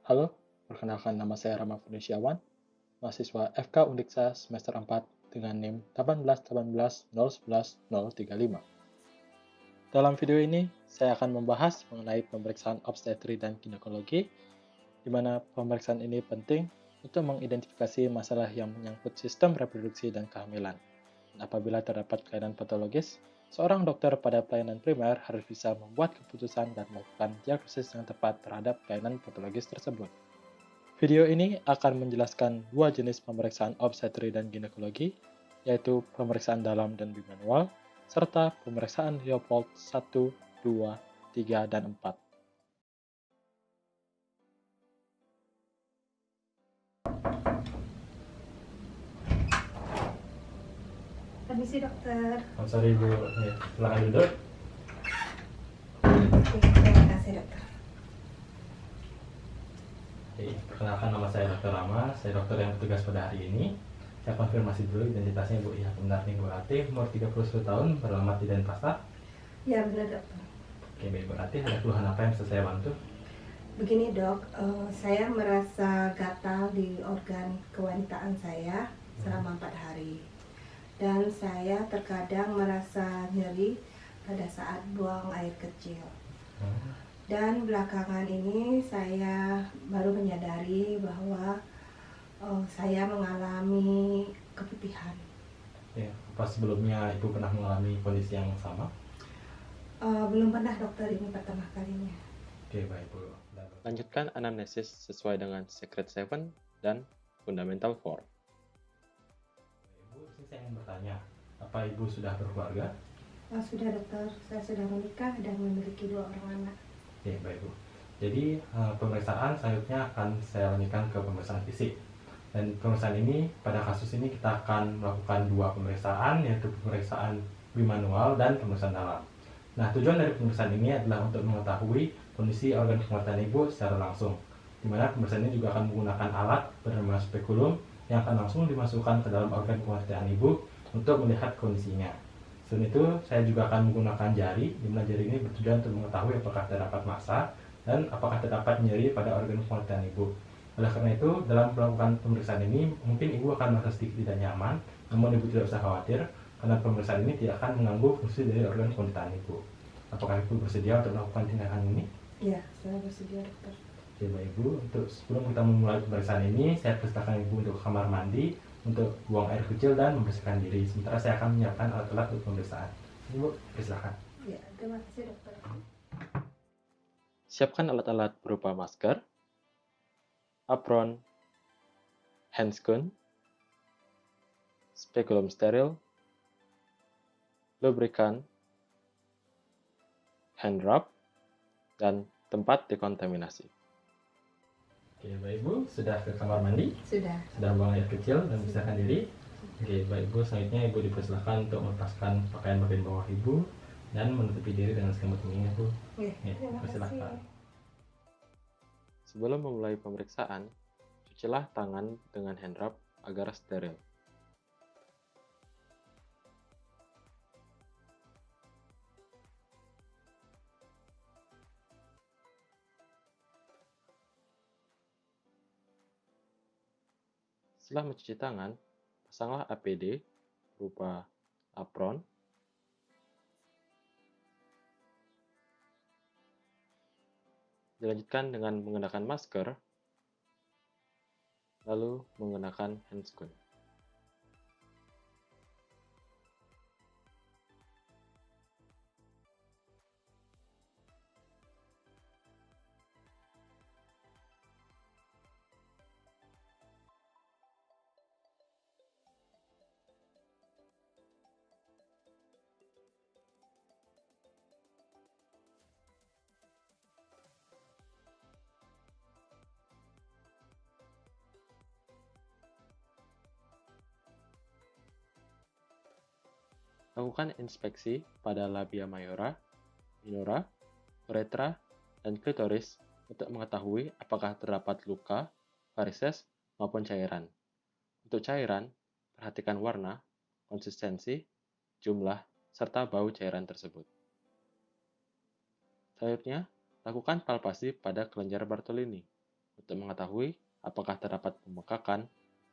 Halo, perkenalkan nama saya Rama Furnisyawan, mahasiswa FK Undiksa semester 4 dengan NIM 18180110035. Dalam video ini, saya akan membahas mengenai pemeriksaan obstetri dan ginekologi, di mana pemeriksaan ini penting untuk mengidentifikasi masalah yang menyangkut sistem reproduksi dan kehamilan. Dan apabila terdapat kelainan patologis, seorang dokter pada pelayanan primer harus bisa membuat keputusan dan melakukan diagnosis yang tepat terhadap kelainan patologis tersebut. Video ini akan menjelaskan dua jenis pemeriksaan obstetri dan ginekologi, yaitu pemeriksaan dalam dan bimanual, serta pemeriksaan Leopold 1, 2, 3, dan 4. Permisi dokter. Sorry Bu, ya, silakan duduk. Oke, terima kasih dokter. Perkenalkan nama saya Dr. Rama, saya dokter yang bertugas pada hari ini. Saya konfirmasi dulu identitasnya Bu. Ya, benar nih Bu Ratih, umur 31 tahun, beralamat di Denpasar. Ya benar dokter. Oke, baik Bu Ratih, ada keluhan apa yang bisa saya bantu? Begini dok, saya merasa gatal di organ kewanitaan saya selama 4 hari. Dan saya terkadang merasa nyeri pada saat buang air kecil. Dan belakangan ini saya baru menyadari bahwa saya mengalami keputihan. Ya, apa sebelumnya Ibu pernah mengalami kondisi yang sama? Belum pernah dokter, ini pertama kalinya. Oke, baik Bu. Lanjutkan anamnesis sesuai dengan Secret 7 dan Fundamental 4. Ibu, saya ingin bertanya, apa Ibu sudah berkeluarga? Sudah dokter, saya sudah menikah dan memiliki 2 orang anak. Oke, baik Bu. Jadi pemeriksaan selanjutnya akan saya lanjutkan ke pemeriksaan fisik. Dan pemeriksaan ini, pada kasus ini kita akan melakukan 2 pemeriksaan, yaitu pemeriksaan bimanual dan pemeriksaan dalam. Nah, tujuan dari pemeriksaan ini adalah untuk mengetahui kondisi organ penguatan Ibu secara langsung. Di mana pemeriksaan ini juga akan menggunakan alat bernama spekulum yang akan langsung dimasukkan ke dalam organ penguatan Ibu untuk melihat kondisinya. Selain itu, saya juga akan menggunakan jari, di mana jari ini bertujuan untuk mengetahui apakah terdapat massa dan apakah terdapat nyeri pada organ penguatan Ibu. Oleh karena itu, dalam melakukan pemeriksaan ini, mungkin Ibu akan merasa sedikit tidak nyaman, namun Ibu tidak usah khawatir, karena pemeriksaan ini tidak akan mengganggu fungsi dari organ penguatan Ibu. Apakah Ibu bersedia untuk melakukan tindakan ini? Iya, saya bersedia dokter. Oke, Bapak Ibu, sebelum kita memulai pemeriksaan ini, saya persilakan Ibu untuk ke kamar mandi, untuk buang air kecil dan membersihkan diri. Sementara saya akan menyiapkan alat-alat untuk pemeriksaan. Ibu, persilakan. Ya, terima kasih dokter. Siapkan alat-alat berupa masker, apron, handscoon, spekulum steril, lubrikan, hand rub, dan tempat dekontaminasi. Oke, Bapak Ibu, sudah ke kamar mandi? Sudah. Sudah buang air kecil dan membersihkan diri? Oke, Bapak Ibu, selanjutnya Ibu dipersilakan untuk melepaskan pakaian bagian bawah Ibu dan menutupi diri dengan selimut dingin, Bu. Ya, terima Persilakan. kasih. Sebelum memulai pemeriksaan, cucilah tangan dengan hand rub agar steril. Setelah mencuci tangan, pasanglah APD berupa apron, dilanjutkan dengan mengenakan masker, lalu mengenakan handscoon. Lakukan inspeksi pada labia mayora, minora, uretra, dan klitoris untuk mengetahui apakah terdapat luka, varises, maupun cairan. Untuk cairan, perhatikan warna, konsistensi, jumlah, serta bau cairan tersebut. Selanjutnya, lakukan palpasi pada kelenjar Bartolini. untuk mengetahui apakah terdapat pembengkakan,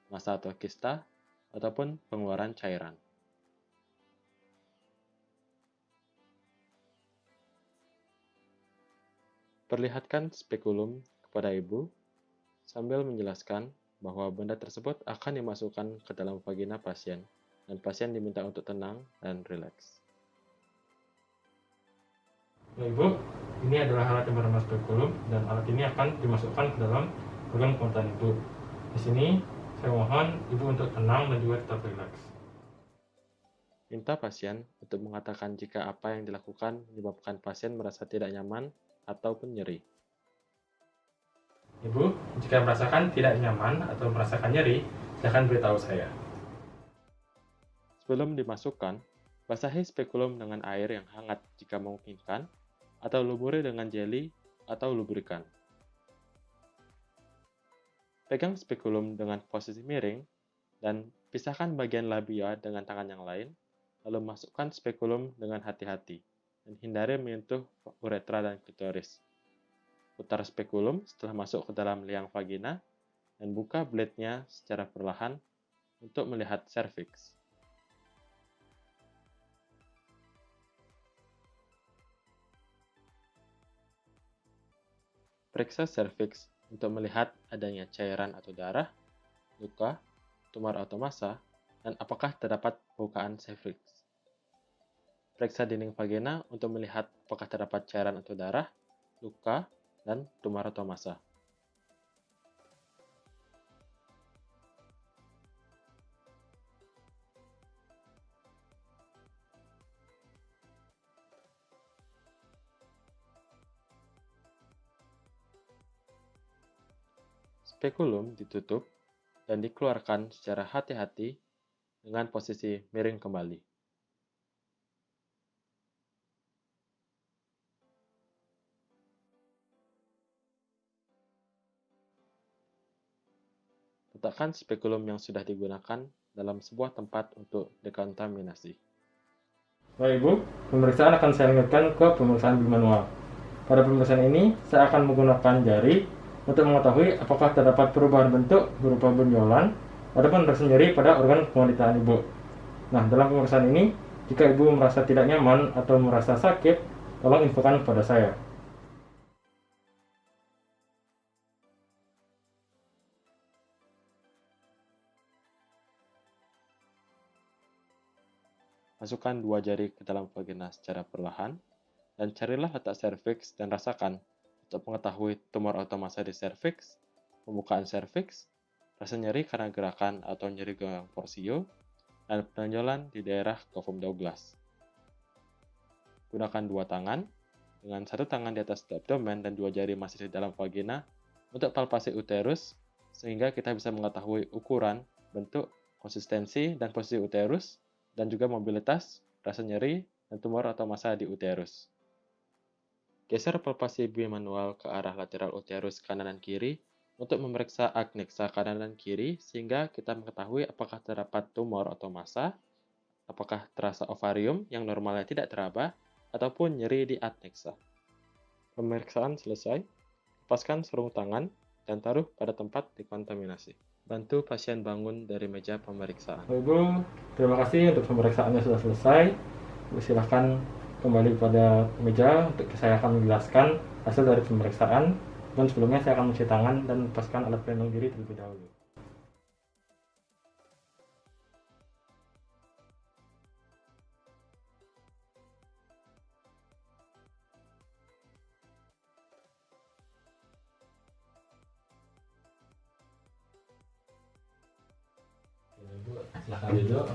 massa atau kista, ataupun pengeluaran cairan. Perlihatkan spekulum kepada ibu sambil menjelaskan bahwa benda tersebut akan dimasukkan ke dalam vagina pasien dan pasien diminta untuk tenang dan rileks. Ya Ibu, ini adalah alat yang bernama spekulum dan alat ini akan dimasukkan ke dalam organ penguatan Ibu. Di sini saya mohon Ibu untuk tenang dan juga tetap rileks. Minta pasien untuk mengatakan jika apa yang dilakukan menyebabkan pasien merasa tidak nyaman ataupun nyeri. Ibu, jika merasakan tidak nyaman atau merasakan nyeri, silakan beritahu saya. Sebelum dimasukkan, basahi spekulum dengan air yang hangat jika memungkinkan, atau lumuri dengan jeli atau lubrikan. Pegang spekulum dengan posisi miring, dan pisahkan bagian labia dengan tangan yang lain, lalu masukkan spekulum dengan hati-hati, dan hindari menyentuh uretra dan klitoris. Putar spekulum setelah masuk ke dalam liang vagina, dan buka blade-nya secara perlahan untuk melihat serviks. Periksa serviks untuk melihat adanya cairan atau darah, luka, tumor atau massa, dan apakah terdapat bukaan serviks. Periksa dinding vagina untuk melihat apakah terdapat cairan atau darah, luka, dan tumor atau massa. Spekulum ditutup dan dikeluarkan secara hati-hati dengan posisi miring kembali. Letakkan spekulum yang sudah digunakan dalam sebuah tempat untuk dekontaminasi. Baik Ibu, pemeriksaan akan saya lanjutkan ke pemeriksaan bimanual. Pada pemeriksaan ini, saya akan menggunakan jari untuk mengetahui apakah terdapat perubahan bentuk berupa benjolan ataupun rasa nyeri pada organ kewanitaan Ibu. Nah, dalam pemeriksaan ini, jika Ibu merasa tidak nyaman atau merasa sakit, tolong infokan kepada saya. Masukkan dua jari ke dalam vagina secara perlahan, dan carilah letak serviks dan rasakan untuk mengetahui tumor atau massa di serviks, pembukaan serviks, rasa nyeri karena gerakan atau nyeri gagang porsio, dan penonjolan di daerah covum Douglas. Gunakan dua tangan, dengan satu tangan di atas abdomen dan dua jari masih di dalam vagina untuk palpasi uterus, sehingga kita bisa mengetahui ukuran, bentuk, konsistensi, dan posisi uterus, dan juga mobilitas, rasa nyeri, dan tumor atau massa di uterus. Geser palpasi bimanual ke arah lateral uterus kanan dan kiri untuk memeriksa adnexa kanan dan kiri sehingga kita mengetahui apakah terdapat tumor atau massa, apakah terasa ovarium yang normalnya tidak teraba, ataupun nyeri di adnexa. Pemeriksaan selesai, lepaskan sarung tangan dan taruh pada tempat dekontaminasi. Bantu pasien bangun dari meja pemeriksaan. Ibu, terima kasih untuk pemeriksaannya sudah selesai. Silakan kembali pada meja untuk saya akan menjelaskan hasil dari pemeriksaan. Dan sebelumnya saya akan mencuci tangan dan lepaskan alat pelindung diri terlebih dahulu. Silahkan duduk.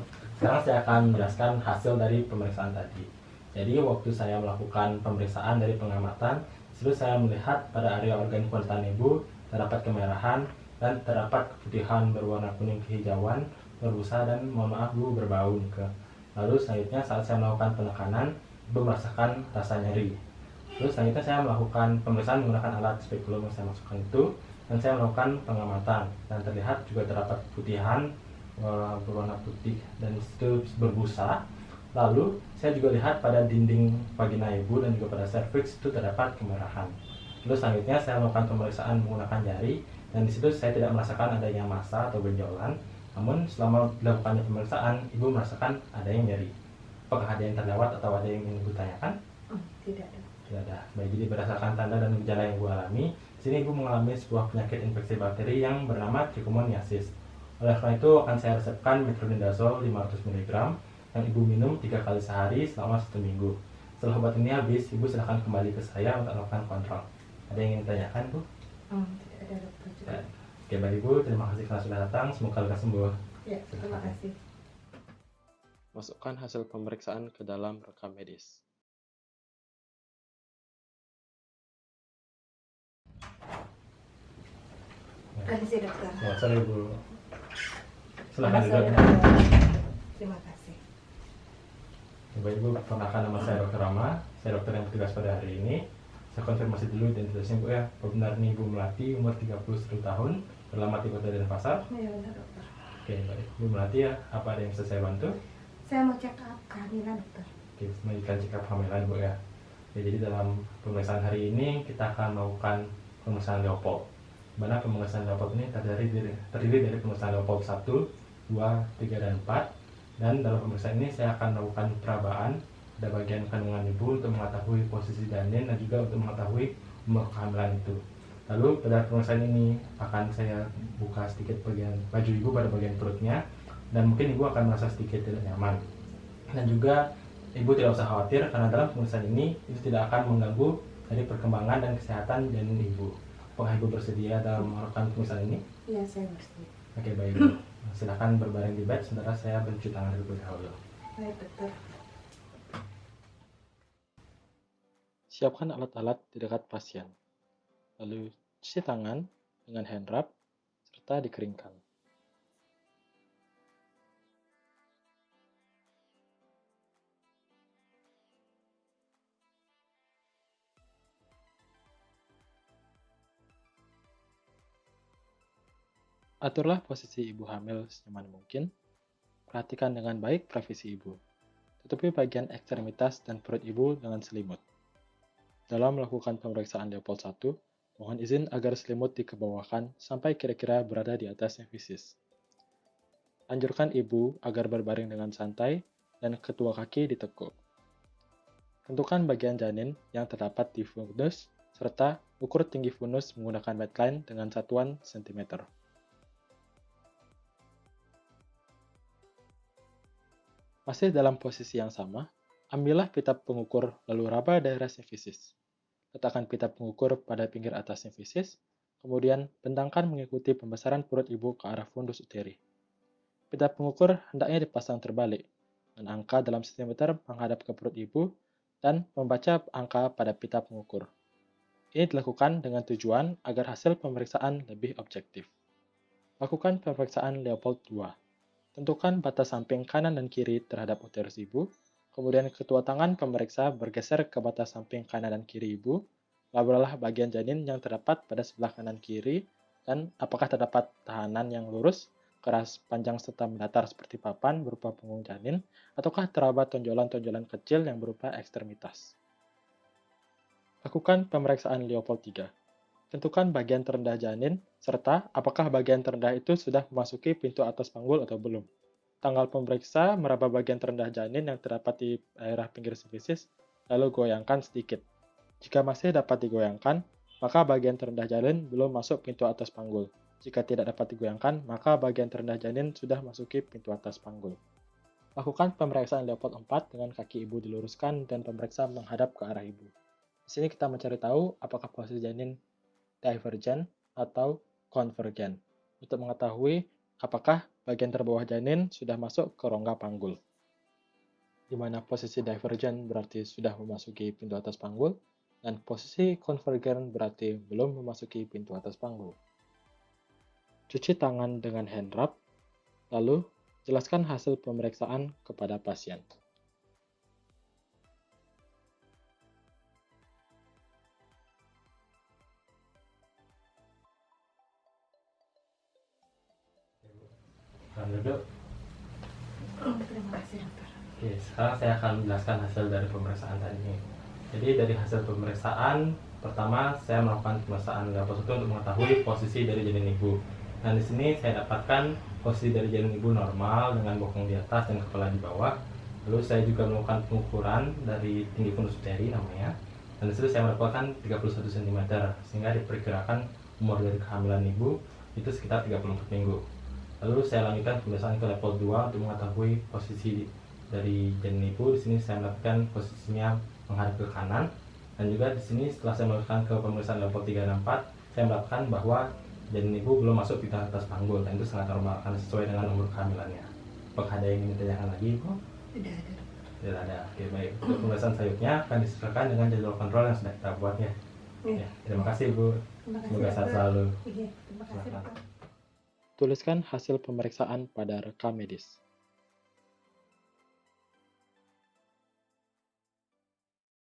Sekarang saya akan menjelaskan hasil dari pemeriksaan tadi. Jadi waktu saya melakukan pemeriksaan dari pengamatan, disitu saya melihat pada area organ kewanitaan ibu terdapat kemerahan dan terdapat keputihan berwarna kuning kehijauan, berbusa dan mohon maaf bu berbau ke. Lalu selanjutnya saat saya melakukan penekanan, ibu merasakan rasa nyeri. Terus selanjutnya saya melakukan pemeriksaan menggunakan alat spekulum yang saya masukkan itu, dan saya melakukan pengamatan dan terlihat juga terdapat keputihan berwarna putih dan itu berbusa. Lalu saya juga lihat pada dinding vagina ibu dan juga pada serviks itu terdapat kemerahan. Terus selanjutnya saya melakukan pemeriksaan menggunakan jari, dan di situ saya tidak merasakan adanya massa atau benjolan. Namun selama dilakukannya pemeriksaan, ibu merasakan ada yang nyeri. Apakah ada yang terlewat atau ada yang ingin ibu tanyakan? Tidak ada. Tidak ada. Baik, jadi berdasarkan tanda dan gejala yang ibu alami, di sini ibu mengalami sebuah penyakit infeksi bakteri yang bernama trichomoniasis. Oleh karena itu akan saya resepkan metronidazole 500 mg yang ibu minum 3 kali sehari selama 1 minggu. Setelah obat ini habis, ibu silahkan kembali ke saya untuk melakukan kontrol. Ada yang ingin ditanyakan, Bu? Tidak ada dokter juga. Oke, baik Ibu, terima kasih karena sudah datang. Semoga lekas sembuh. Ya, terima kasih. Masukkan hasil pemeriksaan ke dalam rekam medis. Permisi dokter. Selamat sore, Ibu. Silahkan Selamat duduk. sore, dokter. Terima kasih. Baik Ibu, perkenalkan nama saya Dr. Rama. Saya dokter yang bertugas pada hari ini. Saya konfirmasi dulu identitasnya Bu ya. Benar nih Ibu Melati, umur 31 tahun, beralamat di Kota Denpasar. Ya benar dokter. Oke, baik. Ibu Melati ya, apa ada yang bisa saya bantu? Saya mau check up kehamilan dokter. Oke, melanjutkan cekap kehamilan Bu ya. Oke, jadi dalam pemeriksaan hari ini kita akan melakukan pemeriksaan Leopold. Mana pemeriksaan Leopold ini terdiri dari pemeriksaan Leopold 1, 2, 3, dan 4. Dan dalam pemeriksaan ini saya akan melakukan perabaan pada bagian kandungan ibu untuk mengetahui posisi janin dan juga untuk mengetahui umur kehamilan itu. Lalu pada pemeriksaan ini akan saya buka sedikit bagian baju ibu pada bagian perutnya, dan mungkin ibu akan merasa sedikit tidak nyaman. Dan juga ibu tidak usah khawatir karena dalam pemeriksaan ini itu tidak akan mengganggu dari perkembangan dan kesehatan janin ibu. Apakah ibu bersedia dalam melakukan pemeriksaan ini? Iya, saya bersedia. Oke, baik Ibu. Silakan berbaring di bed sementara saya mencuci tangan terlebih dahulu. Baik dokter. Siapkan alat-alat di dekat pasien. Lalu cuci tangan dengan hand rub serta dikeringkan. Aturlah posisi ibu hamil senyaman mungkin. Perhatikan dengan baik privasi ibu. Tutupi bagian ekstremitas dan perut ibu dengan selimut. Dalam melakukan pemeriksaan Leopold 1, mohon izin agar selimut dikebawahkan sampai kira-kira berada di atas fisis. Anjurkan ibu agar berbaring dengan santai dan kedua kaki ditekuk. Tentukan bagian janin yang terdapat di funus serta ukur tinggi funus menggunakan medline dengan satuan cm. Masih dalam posisi yang sama, ambillah pita pengukur lalu raba daerah sifisis. Letakkan pita pengukur pada pinggir atas sifisis, kemudian bentangkan mengikuti pembesaran perut ibu ke arah fundus uteri. Pita pengukur hendaknya dipasang terbalik, dengan angka dalam sentimeter menghadap ke perut ibu, dan membaca angka pada pita pengukur. Ini dilakukan dengan tujuan agar hasil pemeriksaan lebih objektif. Lakukan pemeriksaan Leopold 2. Tentukan batas samping kanan dan kiri terhadap uterus ibu, kemudian kedua tangan pemeriksa bergeser ke batas samping kanan dan kiri ibu, labralah bagian janin yang terdapat pada sebelah kanan kiri, dan apakah terdapat tahanan yang lurus, keras, panjang, serta mendatar seperti papan berupa punggung janin, ataukah teraba tonjolan-tonjolan kecil yang berupa ekstremitas. Lakukan pemeriksaan Leopold 3. Tentukan bagian terendah janin, serta apakah bagian terendah itu sudah memasuki pintu atas panggul atau belum. Tanggal pemeriksa meraba bagian terendah janin yang terdapat di daerah pinggir sifisis, lalu goyangkan sedikit. Jika masih dapat digoyangkan, maka bagian terendah janin belum masuk pintu atas panggul. Jika tidak dapat digoyangkan, maka bagian terendah janin sudah masuki pintu atas panggul. Lakukan pemeriksaan Leopold 4 dengan kaki ibu diluruskan dan pemeriksa menghadap ke arah ibu. Di sini kita mencari tahu apakah posisi janin divergen atau konvergen untuk mengetahui apakah bagian terbawah janin sudah masuk ke rongga panggul. Di mana posisi divergen berarti sudah memasuki pintu atas panggul dan posisi konvergen berarti belum memasuki pintu atas panggul. Cuci tangan dengan hand rub, lalu jelaskan hasil pemeriksaan kepada pasien. Duduk. Terima kasih dokter. Oke, sekarang saya akan menjelaskan hasil dari pemeriksaan tadi. Jadi dari hasil pemeriksaan Pertama, saya melakukan pemeriksaan level 1 untuk mengetahui posisi dari janin ibu. Dan di sini saya dapatkan posisi dari janin ibu normal dengan bokong di atas dan kepala di bawah. Lalu saya juga melakukan pengukuran dari tinggi fundus uteri namanya. Dan di situ saya mendapatkan 31 cm, sehingga diperkirakan umur dari kehamilan ibu itu sekitar 34 minggu. Lalu saya lanjutkan pemeriksaan ke level 2 untuk mengetahui posisi dari janin ibu. Di sini saya mendapatkan posisinya menghadap ke kanan. Dan juga di sini setelah saya melakukan ke pemeriksaan level 3 dan 4, saya mendapatkan bahwa janin ibu belum masuk di atas panggul, dan itu sangat normal karena sesuai dengan umur kehamilannya. Apakah ada yang ingin ditanyakan lagi, Bu? Tidak ada. Tidak ada. Oke, baik. Untuk pemeriksaan selanjutnya akan disesuaikan dengan jadwal kontrol yang sudah kita buat ya. Iya. Ya, terima kasih, Bu. Terima kasih, Semoga sehat dokter. selalu. Iya, terima kasih, Silakan. dokter. Tuliskan hasil pemeriksaan pada rekam medis.